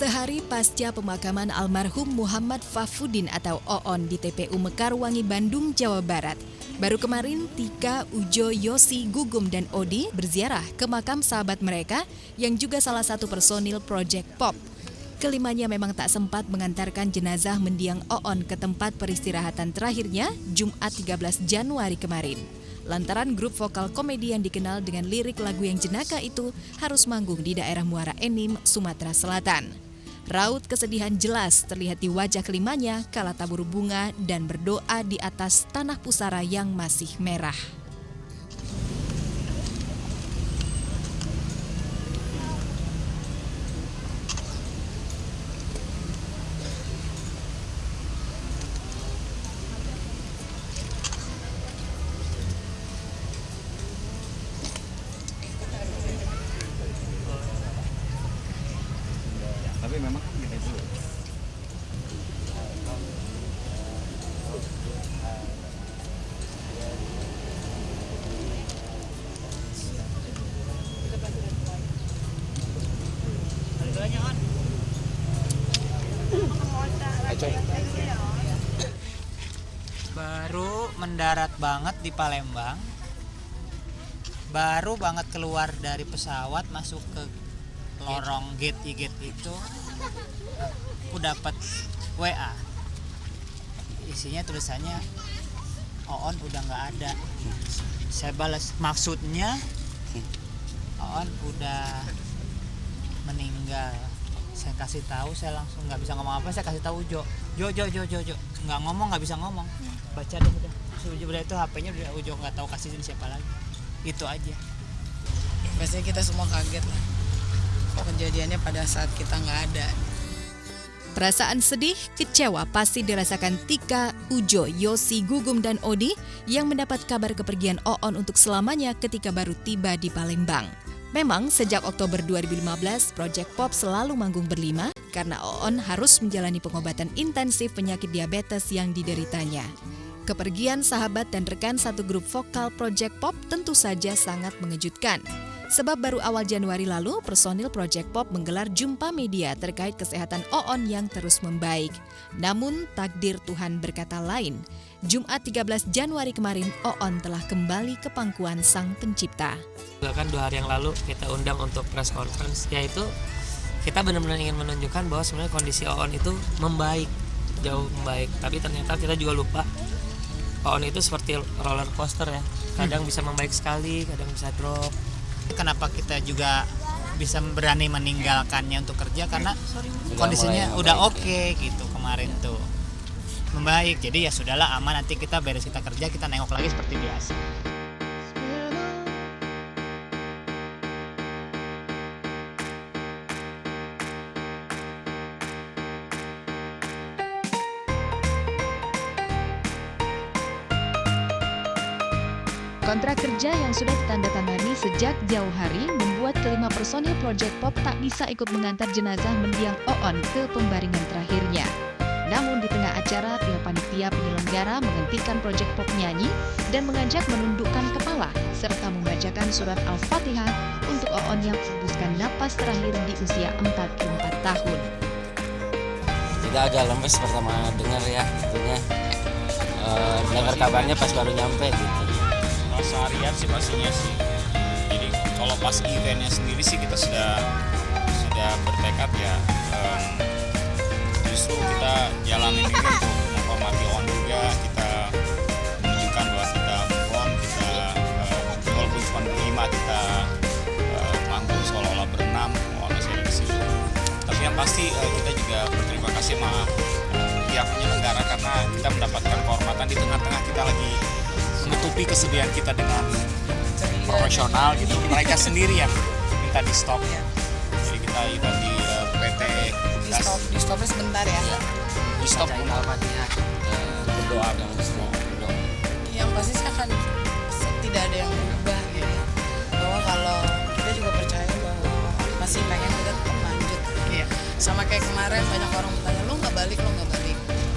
Sehari pasca pemakaman almarhum Muhammad Fafuddin atau Oon di TPU Mekarwangi, Bandung, Jawa Barat. Baru kemarin Tika, Ujo, Yosi, Gugum, dan Odi berziarah ke makam sahabat mereka yang juga salah satu personil Project Pop. Kelimanya memang tak sempat mengantarkan jenazah mendiang Oon ke tempat peristirahatan terakhirnya Jumat 13 Januari kemarin. Lantaran grup vokal komedi yang dikenal dengan lirik lagu yang jenaka itu harus manggung di daerah Muara Enim, Sumatera Selatan. Raut kesedihan jelas terlihat di wajah kelimanya kala tabur bunga dan berdoa di atas tanah pusara yang masih merah. Tapi memang kan gini dulu. Baru mendarat banget di Palembang. Baru banget keluar dari pesawat masuk ke lorong gate itu, aku dapat WA, isinya tulisannya Oon udah nggak ada. Saya balas, maksudnya Oon udah meninggal. Saya kasih tahu, saya langsung nggak bisa ngomong apa, saya kasih tahu Jo, nggak ngomong, nggak bisa ngomong, baca deh udah itu HP-nya udah Ujo nggak tahu kasihin siapa lagi, itu aja. Biasanya kita semua kaget lah. Kejadiannya pada saat kita nggak ada. Perasaan sedih, kecewa pasti dirasakan Tika, Ujo, Yosi, Gugum, dan Odi yang mendapat kabar kepergian Oon untuk selamanya ketika baru tiba di Palembang. Memang sejak Oktober 2015, Project Pop selalu manggung berlima karena Oon harus menjalani pengobatan intensif penyakit diabetes yang dideritanya. Kepergian sahabat dan rekan satu grup vokal Project Pop tentu saja sangat mengejutkan. Sebab baru awal Januari lalu, personil Project Pop menggelar jumpa media terkait kesehatan Oon yang terus membaik. Namun, takdir Tuhan berkata lain. Jumat 13 Januari kemarin, Oon telah kembali ke pangkuan Sang Pencipta. Bahkan 2 hari yang lalu kita undang untuk press conference, yaitu kita benar-benar ingin menunjukkan bahwa sebenarnya kondisi Oon itu membaik, jauh membaik. Tapi ternyata kita juga lupa, Oon itu seperti roller coaster ya. Kadang bisa membaik sekali, kadang bisa drop. Kenapa kita juga bisa berani meninggalkannya untuk kerja, karena kondisinya udah oke gitu kemarin tuh, membaik. Jadi ya sudahlah, aman, nanti kita beres kita kerja, kita nengok lagi seperti biasa. Kontrak kerja yang sudah ditandatangani sejak jauh hari membuat kelima personil Project Pop tak bisa ikut mengantar jenazah mendiang Oon ke pembaringan terakhirnya. Namun di tengah acara, pihak panitia penyelenggara menghentikan Project Pop nyanyi dan mengajak menundukkan kepala serta membacakan surat Al-Fatihah untuk Oon yang menghembuskan napas terakhir di usia 44 tahun. Kita agak lemes pertama dengar ya, tentunya dengar kabarnya pas baru nyampe gitu. Seharian sih pastinya sih. Jadi kalau pas eventnya sendiri sih kita sudah bertekad ya, justru kita jalanin ini untuk menghormati Oon juga. Kita menunjukkan bahwa kita on, kita walaupun cuma berlima, kita manggung seolah-olah berenam, Oon masih ada di situ. Tapi yang pasti kita juga berterima kasih sama pihak penyelenggara karena kita mendapatkan kehormatan di tengah-tengah kita lagi menutupi kesedihan kita dengan profesional gitu. Mereka sendiri yang minta di stop. Jadi kita event di PT Di stopnya sebentar ya. di stop Al-Fatihah, berdoa dan semua. Yang pasti sih akan tidak ada yang berubah ya. Bahwa kalau kita juga percaya bahwa masih pengen kita tetap lanjut. Iya. Sama kayak kemarin banyak orang bertanya, lo nggak balik.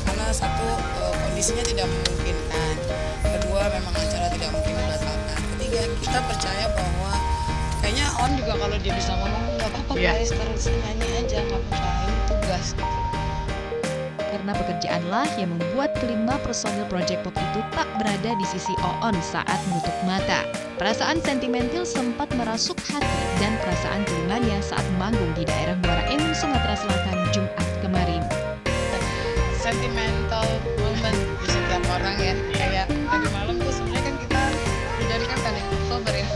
Karena satu, kondisinya tidak memungkinkan. Kedua, memang acara tidak mungkin dibatalkan. Ketiga, kita percaya bahwa kayaknya On juga kalau dia bisa ngomong nggak apa-apa guys, terus nyanyi aja, nggak apa-apa. karena pekerjaanlah yang membuat kelima personil Project Pop itu tak berada di sisi Oon saat menutup mata. Perasaan sentimental sempat merasuk hati dan perasaan kelimanya saat manggung di daerah Muara Enim, Sumatera Selatan Jumat kemarin. Sentimental moment di setiap orang ya, kayak tadi malam tuh sebenarnya kan kita dijadikan kan Oktober ya,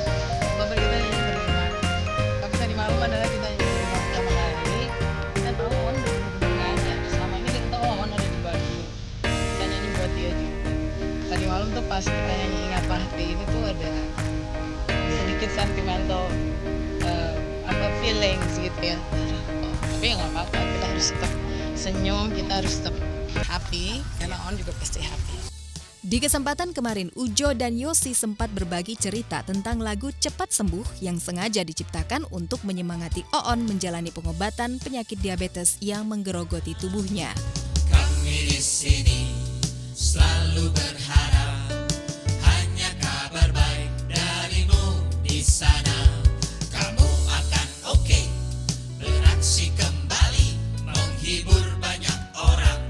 Oktober kita nyanyi berlima, tapi tadi malam adalah kita nyanyi berlima pertama kali. Kita tahu Oon bener-bener nggak ada, selama ini kita tahu Oon ada di Bandung, kita nyanyi buat dia juga. Tadi malam tuh pas kita nyanyi Ingat Hati ini tuh ada sedikit sentimental feelings gitu ya. Tapi ya nggak apa-apa, kita harus tetap senyum, kita harus tetap happy, karena On juga pasti happy. Di kesempatan kemarin, Ujo dan Yosi sempat berbagi cerita tentang lagu Cepat Sembuh yang sengaja diciptakan untuk menyemangati Oon menjalani pengobatan penyakit diabetes yang menggerogoti tubuhnya. Kami di sini selalu berharap hanya kabar baik darimu di sana. Kamu akan oke, beraksi kembali, menghibur banyak orang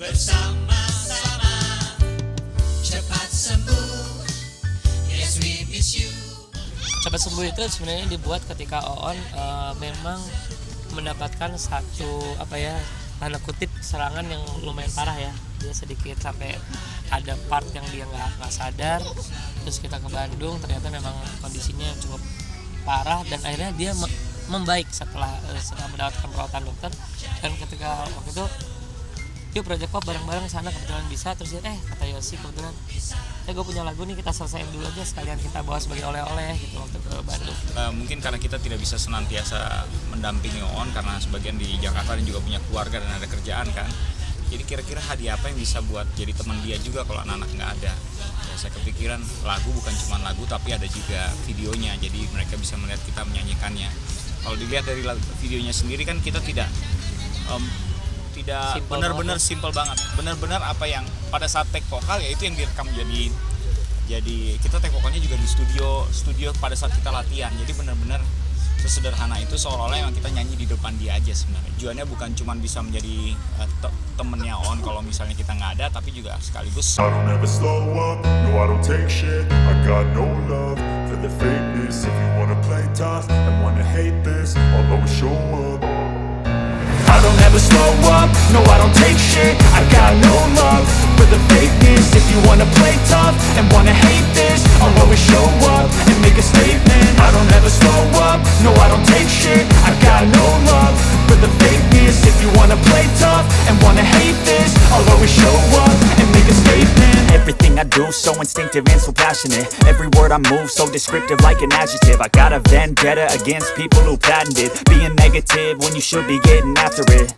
bersama-sama. Cepat sembuh, yes we miss you. Cepat Sembuh itu sebenarnya dibuat ketika Oon memang mendapatkan satu tanda kutip serangan yang lumayan parah ya. Dia sedikit sampai ada part yang dia nggak sadar. Terus kita ke Bandung, ternyata memang kondisinya cukup parah dan akhirnya dia membaik setelah mendapatkan perawatan dokter. Dan ketika waktu itu yuk Project Pop bareng-bareng sana, kebetulan bisa. Terus kata Yosi kebetulan gue punya lagu nih, kita selesaiin dulu aja sekalian kita bawa sebagai oleh-oleh gitu waktu ke Bandung. Mungkin karena kita tidak bisa senantiasa mendampingi Oon karena sebagian di Jakarta dan juga punya keluarga dan ada kerjaan kan. Jadi kira-kira hadiah apa yang bisa buat jadi teman dia juga kalau anak-anak nggak ada. Ya, saya kepikiran lagu bukan cuma lagu tapi ada juga videonya, jadi mereka bisa melihat kita menyanyikannya. Kalau dilihat dari videonya sendiri kan kita tidak benar-benar simple banget. Benar-benar apa yang pada saat take vokal ya itu yang direkam jadi kita take vokalnya juga di studio pada saat kita latihan. Jadi benar-benar sesederhana itu, seolah-olah yang kita nyanyi di depan dia aja sebenarnya. Tujuannya bukan cuma bisa menjadi temennya On kalau misalnya kita nggak ada, tapi juga sekaligus I don't ever slow up, no I don't take shit. I got no love for the fakeness. If you wanna play tough and wanna hate this, I'll always show up. I don't ever slow up, no I don't take shit. I got no love for the fakeness. If you wanna play tough and wanna hate this, I'll always show up and make a statement. I don't ever slow up, no I don't take shit. I got no love for the fakeness. If you wanna play tough and wanna hate this, I'll always show up and make a statement. Everything I do so instinctive and so passionate. Every word I move so descriptive like an adjective. I got a vendetta against people who patented being negative when you should be getting after it.